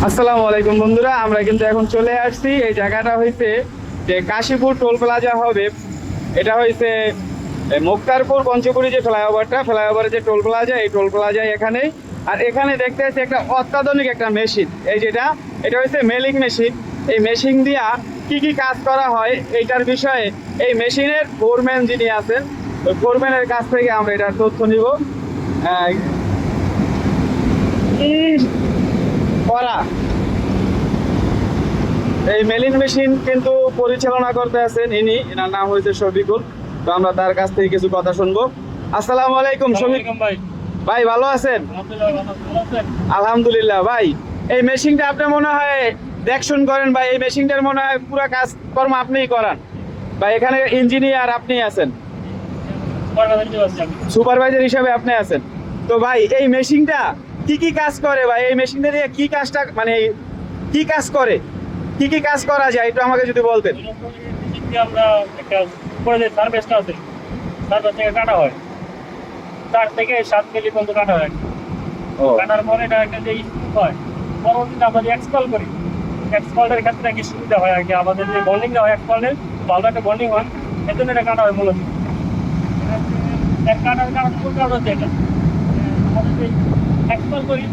আসসালামু আলাইকুম বন্ধুরা, আমরা কিন্তু এখন চলে আসছি। এই জায়গাটা হইছে যে কাশীপুর টোল প্লাজা হবে। এটা হইছে মুক্তারপুর পঞ্চকুড়ি যে ফ্লাইওভারের যে টোল প্লাজা, এই টোল প্লাজা এখানেই। আর এখানে দেখতে আছে একটা অত্যাধুনিক একটা মেশিন। এটা হচ্ছে মেলিং মেশিন। এই মেশিন দিয়া কি কি কাজ করা হয় এইটার বিষয়ে এই মেশিনের ফোরম্যান যিনি আছেন, ওই ফোরম্যানের কাছ থেকে আমরা এটার তথ্য নিব। করা এই মেলিং মেশিন কিন্তু পরিচালনা করতে আছেন এনার নাম হয়েছে শফিকুল। তো আমরা তার কাছ থেকে কিছু কথা শুনবো। আসসালামু আলাইকুম শফিক ভাই, ভালো আছেন? আলহামদুলিল্লাহ ভাই। এই মেশিনটা আপনি মনে হয় দেখশুন করেন ভাই, এই মেশিনটার মনে হয় পুরো কাজকর্ম আপনিই করান ভাই। এখানে ইঞ্জিনিয়ার আপনি আছেন, সুপারভাইজার হিসাবে আপনি আছেন। তো ভাই এই মেশিনটা কি কি কাজ করে ভাই? এই মেশিনটা দিয়ে কি কাজটা মানে কি কাজ করে, কি কি কাজ করা যায় একটু আমাকে যদি বলতেন। আমরা একটা করে যে সার্ভিসটা আছে, সার্ভিস থেকে কাটা হয় 4 থেকে 7 কেজি পর্যন্ত কাটা হয়। কাটার পরে এটা একটা যে হয়, পরবর্তীতে আমরা যে এক্সপল করি, এক্সপলের ক্ষেত্রে কি সুবিধা হয় আর কি, আমাদের যে বন্ডিংটা হয় এক্সপলের ভালো একটা বন্ডিং হয়, এর জন্য এটা কাটা হয় মূলত। এক কাটার কারণ কোন কারণ হচ্ছে এটা আমাদের যে এক্সপল করি,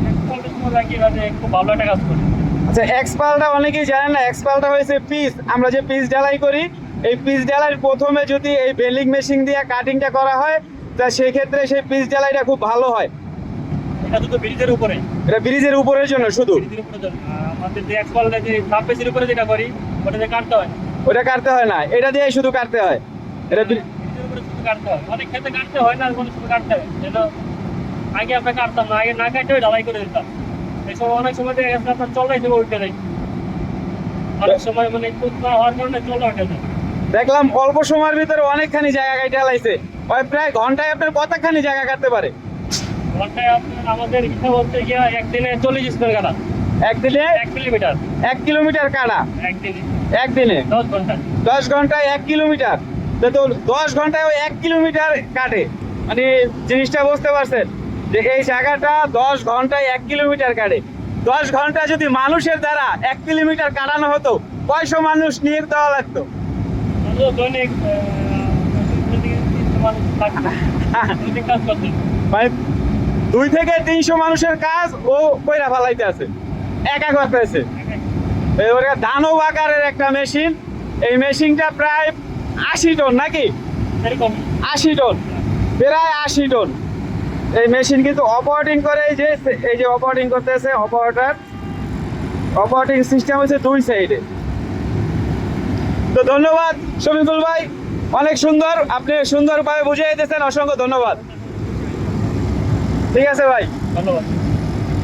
এক্সপলের সময় আর কি খুব ভালো একটা কাজ করি। আচ্ছা, এক্সপালটা অনেকেই জানেন না। এক্সপালটা হয়েছে পিস, আমরা যে পিস ঢালাই করি, এই পিস ঢালাই প্রথমে যদি এই বেলিং মেশিন দিয়ে কাটিংটা করা হয়, তা সেই ক্ষেত্রে সেই পিস ঢালাইটা খুব ভালো হয়। এটা শুধু ব্রিজের উপরে, এটা ব্রিজের উপরের জন্য শুধু। ব্রিজের উপরে জন্য আমাদের যে এক্সপলটা যে সাববেসের উপরে যেটা করি ওটা যে কাটতে হয়, ওটা কাটতে হয় না, এটা দিয়ে শুধু কাটতে হয়। এটা ব্রিজের উপরে শুধু কাটতে হয়। অনেক ক্ষেত্রে কাটতে হয় না, কোনো শুধু কাটতে হয়। যেন আগে আমরা কাটতাম না, আগে না কাটতে ঢালাই করে দিতাম। এই সময় অনেক সময় দেখা গেছে আপনার চলাই দেবো উঠে যায়, অনেক সময় মানে খুব না হওয়ার কারণে চলা উঠে যায়। দেখলাম অল্প সময়ের ভিতরে অনেকখানি জায়গা কাটে লাইছে। ওই প্রায় ঘন্টায় আপনার কতখানি জায়গা কাটতে পারে? ঘন্টায় আপনার আমাদের ইচ্ছা বলতে গিয়ে একদিনে 40 স্কোয়ার কাটা, একদিনে 1 কিলোমিটার, 1 কিলোমিটার কাটা একদিনে একদিনে 10 ঘন্টা। 10 ঘন্টায় 1 কিলোমিটার। তো 10 ঘন্টায় ওই 1 কিলোমিটার কাটে, মানে জিনিসটা বুঝতে পারছেন যে এই জায়গাটা 10 ঘন্টায় 1 কিলোমিটার কাটে। 10 ঘন্টা যদি মানুষের দ্বারা 1 কিলোমিটার কাটানো হতো, কয়শো মানুষ নিয়োগ দেওয়া লাগতো? দৈনিক দৈনিক কাজ করতে মানে 2 থেকে 300 মানুষের কাজ ও কইরা ফেলাইতে আছে, একা করতেছে। ওটা দানব আকারের একটা মেশিন। এই মেশিনটা প্রায় 80 টন নাকি, এরকম 80 টন, প্রায় 80 টন। এই মেশিন কিন্তু অপারেটিং করে, এই যে অপারেটিং করতেছে, অপারেটিং সিস্টেম হচ্ছে 2 সাইডে। তো ধন্যবাদ শফিকুল ভাই, অনেক সুন্দর, আপনি সুন্দরভাবে বুঝিয়ে দিয়েছেন, অসংখ্য ধন্যবাদ। ঠিক আছে ভাই, ধন্যবাদ।